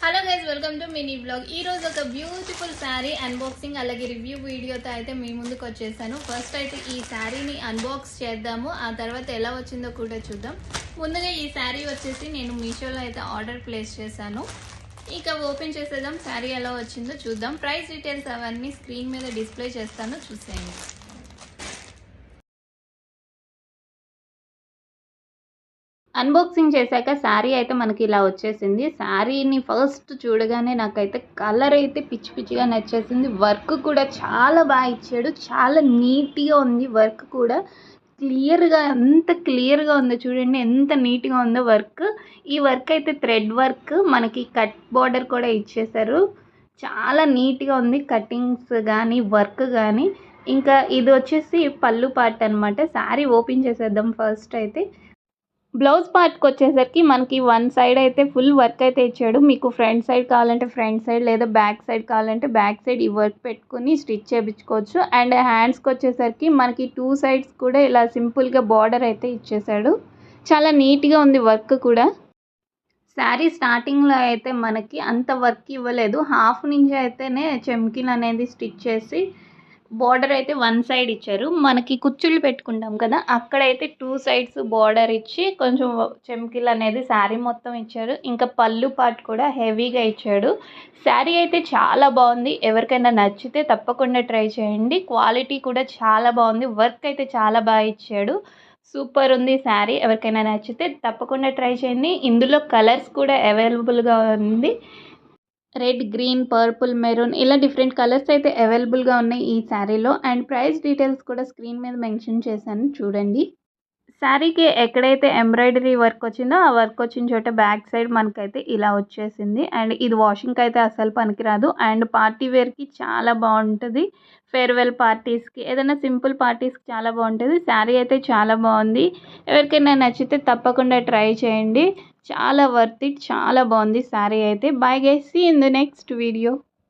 Hello guys, welcome to mini blog. ఈ రోజు ఒక బ్యూటిఫుల్ శారీ అన్బాక్సింగ్ అలాగే రివ్యూ వీడియోతో అయితే మీ ముందుకు వచ్చేసాను. ఫస్ట్ అయితే ఈ శారీని అన్బాక్స్ చేద్దాము, ఆ తర్వాత ఎలా వచ్చిందో కూడా చూద్దాం. ముందుగా ఈ శారీ వచ్చేసి నేను మీషోలో అయితే ఆర్డర్ ప్లేస్ చేశాను. ఇక ఓపెన్ చేసేద్దాం, శారీ ఎలా వచ్చిందో చూద్దాం. ప్రైస్ డీటెయిల్స్ అవన్నీ స్క్రీన్ మీద డిస్ప్లే చేస్తాను, చూసేయండి. అన్బాక్సింగ్ చేశాక శారీ అయితే మనకి ఇలా వచ్చేసింది. శారీని ఫస్ట్ చూడగానే నాకైతే కలర్ అయితే పిచ్చి పిచ్చిగా నచ్చేసింది. వర్క్ కూడా చాలా బాగా ఇచ్చాడు, చాలా నీట్గా ఉంది. వర్క్ కూడా ఎంత క్లియర్గా ఉందో చూడండి, ఎంత నీట్గా ఉందో వర్క్. ఈ వర్క్ అయితే థ్రెడ్ వర్క్, మనకి కట్ బార్డర్ కూడా ఇచ్చేసారు. చాలా నీట్గా ఉంది కటింగ్స్ కానీ వర్క్ కానీ. ఇంకా ఇది వచ్చేసి పళ్ళు పార్ట్ అనమాట. శారీ ఓపెన్ చేసేద్దాం ఫస్ట్ అయితే. బ్లౌజ్ పార్ట్కి వచ్చేసరికి మనకి వన్ సైడ్ అయితే ఫుల్ వర్క్ అయితే ఇచ్చాడు. మీకు ఫ్రంట్ సైడ్ కావాలంటే ఫ్రంట్ సైడ్, లేదా బ్యాక్ సైడ్ కావాలంటే బ్యాక్ సైడ్ ఈ వర్క్ పెట్టుకుని స్టిచ్ చేయించుకోవచ్చు. అండ్ హ్యాండ్స్కి వచ్చేసరికి మనకి టూ సైడ్స్ కూడా ఇలా సింపుల్గా బార్డర్ అయితే ఇచ్చేసాడు. చాలా నీట్గా ఉంది వర్క్ కూడా. శారీ స్టార్టింగ్లో అయితే మనకి అంత వర్క్ ఇవ్వలేదు, హాఫ్ నుంచి అయితేనే చెమ్కీలు అనేది స్టిచ్ చేసి బార్డర్ అయితే వన్ సైడ్ ఇచ్చారు. మనకి కుచ్చుళ్ళు పెట్టుకుంటాం కదా, అక్కడైతే టూ సైడ్స్ బార్డర్ ఇచ్చి కొంచెం చెమ్కీలు అనేది శారీ మొత్తం ఇచ్చారు. ఇంకా పళ్ళు పార్ట్ కూడా హెవీగా ఇచ్చాడు. శారీ అయితే చాలా బాగుంది. ఎవరికైనా నచ్చితే తప్పకుండా ట్రై చేయండి. క్వాలిటీ కూడా చాలా బాగుంది. వర్క్ అయితే చాలా బాగా ఇచ్చాడు. సూపర్ ఉంది శారీ. ఎవరికైనా నచ్చితే తప్పకుండా ట్రై చేయండి. ఇందులో కలర్స్ కూడా అవైలబుల్గా ఉంది. రెడ్, గ్రీన్, పర్పుల్, మెరూన్ ఇలా డిఫరెంట్ కలర్స్ అయితే అవైలబుల్గా ఉన్నాయి ఈ శారీలో. అండ్ ప్రైస్ డీటెయిల్స్ కూడా స్క్రీన్ మీద మెన్షన్ చేశాను, చూడండి. శారీకి ఎక్కడైతే ఎంబ్రాయిడరీ వర్క్ వచ్చిందో ఆ వర్క్ వచ్చిన చోట బ్యాక్ సైడ్ మనకైతే ఇలా వచ్చేసింది. అండ్ ఇది వాషింగ్కి అయితే అస్సలు పనికిరాదు. అండ్ పార్టీ వేర్కి చాలా బాగుంటుంది. ఫేర్వెల్ పార్టీస్కి, ఏదైనా సింపుల్ పార్టీస్కి చాలా బాగుంటుంది. శారీ అయితే చాలా బాగుంది. ఎవరికైనా నచ్చితే తప్పకుండా ట్రై చేయండి. చాలా వర్త్ ఇట్, చాలా బాగుంది శారీ అయితే. Bye guys, see in the next video.